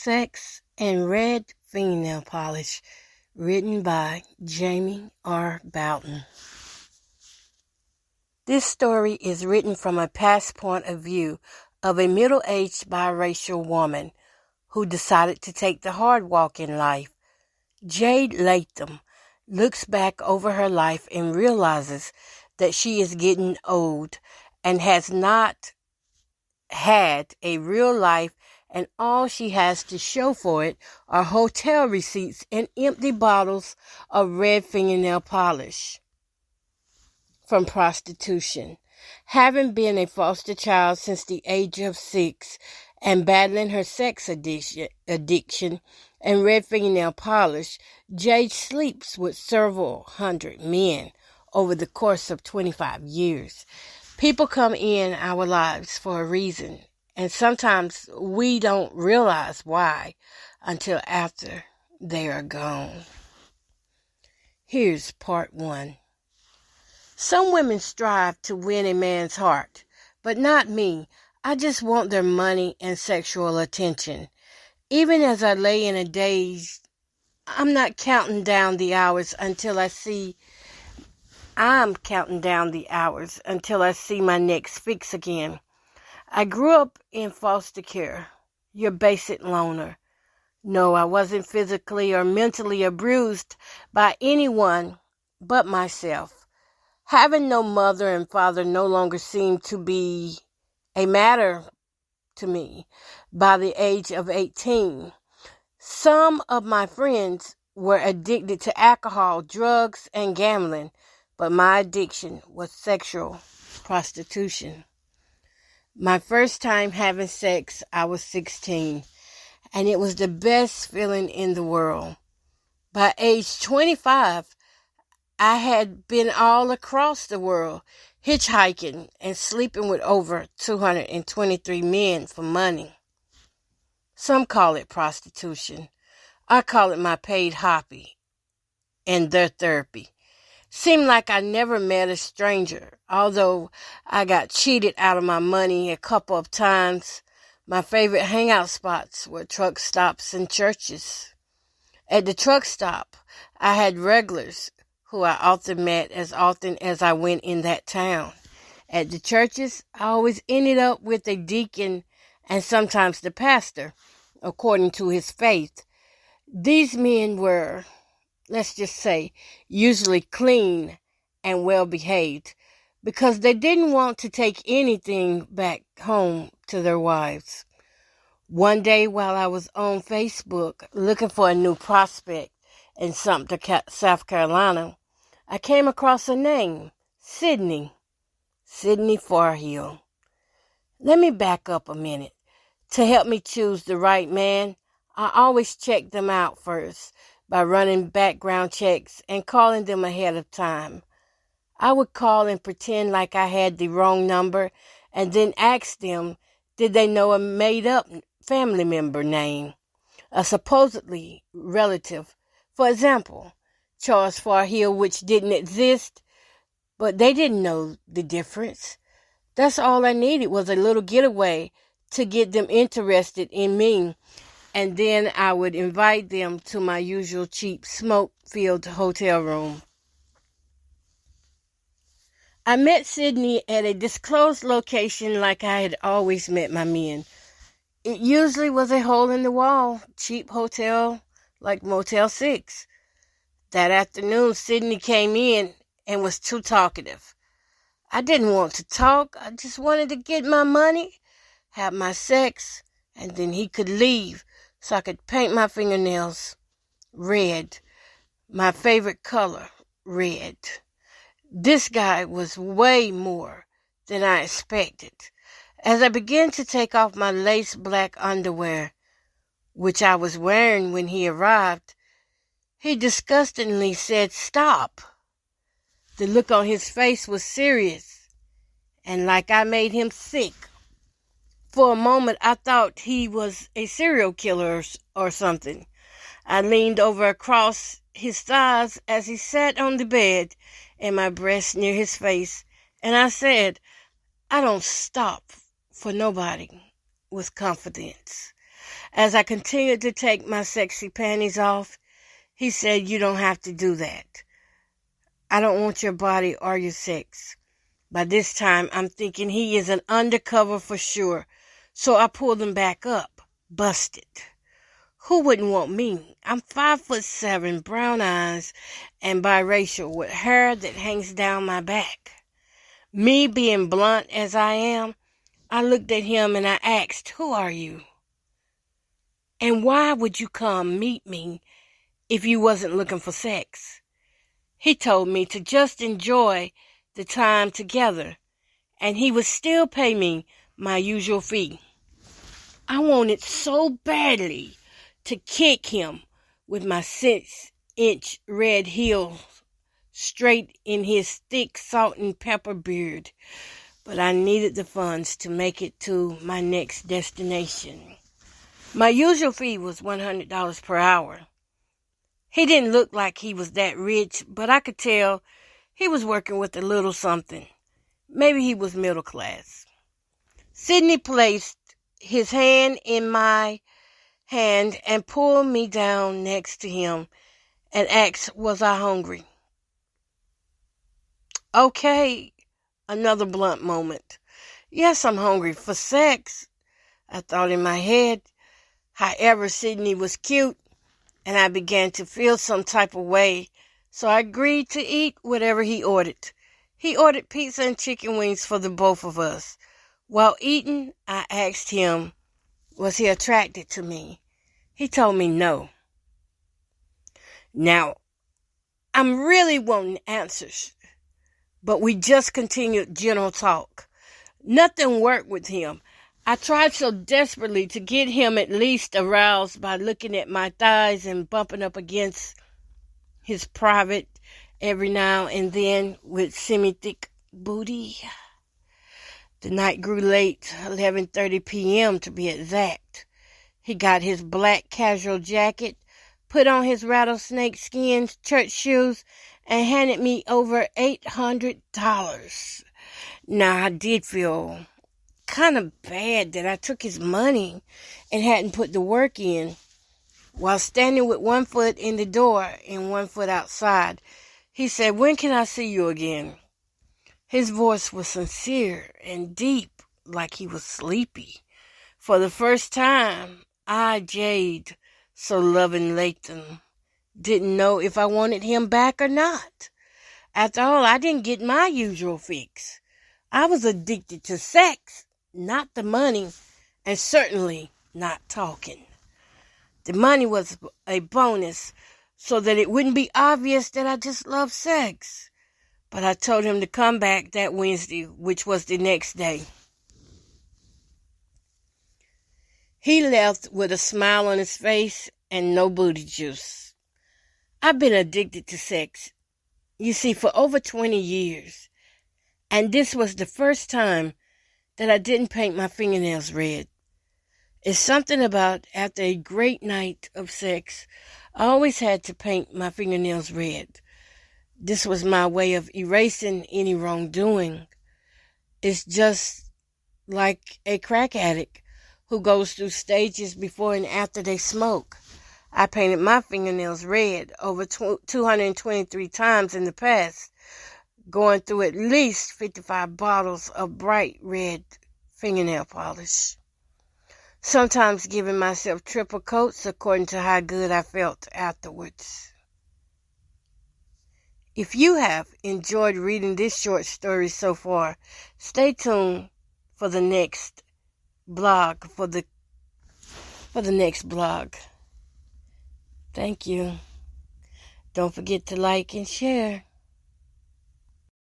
Sex and Red Fingernail Polish, written by Jamie R. Boughton. This story is written from a past point of view of a middle-aged biracial woman who decided to take the hard walk in life. Jade Latham looks back over her life and realizes that she is getting old and has not had a real life, and all she has to show for it are hotel receipts and empty bottles of red fingernail polish from prostitution. Having been a foster child since the age of 6 and battling her sex addiction and red fingernail polish, Jade sleeps with several hundred men over the course of 25 years. People come in our lives for a reason, and sometimes we don't realize why until after they are gone. Here's part 1. Some women strive to win a man's heart, but not me. I just want their money and sexual attention. Even as I lay in a daze, I'm counting down the hours until I see my next fix again. I grew up in foster care, your basic loner. No, I wasn't physically or mentally abused by anyone but myself. Having no mother and father no longer seemed to be a matter to me by the age of 18. Some of my friends were addicted to alcohol, drugs, and gambling, but my addiction was sexual prostitution. My first time having sex, I was 16, and it was the best feeling in the world. By age 25, I had been all across the world, hitchhiking and sleeping with over 223 men for money. Some call it prostitution. I call it my paid hobby and their therapy. Seemed like I never met a stranger, although I got cheated out of my money a couple of times. My favorite hangout spots were truck stops and churches. At the truck stop, I had regulars who I often met as often as I went in that town. At the churches, I always ended up with a deacon and sometimes the pastor, according to his faith. These men were, let's just say, usually clean and well-behaved because they didn't want to take anything back home to their wives. One day while I was on Facebook looking for a new prospect in Sumter, South Carolina, I came across a name, Sydney Farhill. Let me back up a minute. To help me choose the right man, I always check them out first by running background checks and calling them ahead of time. I would call and pretend like I had the wrong number and then ask them, did they know a made-up family member name, a supposedly relative? For example, Charles Farhill, which didn't exist, but they didn't know the difference. That's all I needed was a little getaway to get them interested in me, and then I would invite them to my usual cheap smoke-filled hotel room. I met Sydney at a disclosed location like I had always met my men. It usually was a hole-in-the-wall, cheap hotel like Motel 6. That afternoon, Sydney came in and was too talkative. I didn't want to talk. I just wanted to get my money, have my sex, and then he could leave so I could paint my fingernails red. My favorite color, red. This guy was way more than I expected. As I began to take off my lace black underwear, which I was wearing when he arrived, he disgustingly said, "Stop." The look on his face was serious and like I made him sick. For a moment, I thought he was a serial killer or something. I leaned over across his thighs as he sat on the bed and my breast near his face, and I said, "I don't stop for nobody," with confidence. As I continued to take my sexy panties off, he said, "You don't have to do that. I don't want your body or your sex." By this time, I'm thinking he is an undercover for sure, so I pulled him back up, busted. Who wouldn't want me? I'm 5'7", brown eyes, and biracial, with hair that hangs down my back. Me being blunt as I am, I looked at him and I asked, "Who are you? And why would you come meet me if you wasn't looking for sex?" He told me to just enjoy the time together, and he would still pay me my usual fee. I wanted so badly to kick him with my 6-inch red heels straight in his thick salt and pepper beard, but I needed the funds to make it to my next destination. My usual fee was $100 per hour. He didn't look like he was that rich, but I could tell he was working with a little something. Maybe he was middle class. Sidney placed his hand in my hand and pulled me down next to him and asked, "Was I hungry?" Okay, another blunt moment. Yes, I'm hungry for sex, I thought in my head. However, Sidney was cute, and I began to feel some type of way, so I agreed to eat whatever he ordered. He ordered pizza and chicken wings for the both of us. While eating, I asked him, was he attracted to me? He told me no. Now, I'm really wanting answers, but we just continued general talk. Nothing worked with him. I tried so desperately to get him at least aroused by looking at my thighs and bumping up against his private every now and then with semi-thick booty. The night grew late, 11:30 p.m. to be exact. He got his black casual jacket, put on his rattlesnake skin church shoes, and handed me over $800. Now, I did feel kind of bad that I took his money and hadn't put the work in. While standing with one foot in the door and one foot outside, he said, "When can I see you again?" His voice was sincere and deep, like he was sleepy. For the first time, I, Jade, so loving Latham, didn't know if I wanted him back or not. After all, I didn't get my usual fix. I was addicted to sex, not the money, and certainly not talking. The money was a bonus so that it wouldn't be obvious that I just loved sex. But I told him to come back that Wednesday, which was the next day. He left with a smile on his face and no booty juice. I've been addicted to sex, you see, for over 20 years. And this was the first time that I didn't paint my fingernails red. It's something about after a great night of sex, I always had to paint my fingernails red. This was my way of erasing any wrongdoing. It's just like a crack addict who goes through stages before and after they smoke. I painted my fingernails red over 223 times in the past, going through at least 55 bottles of bright red fingernail polish. Sometimes giving myself triple coats according to how good I felt afterwards. If you have enjoyed reading this short story so far, stay tuned for the next blog, for the next blog. Thank you. Don't forget to like and share.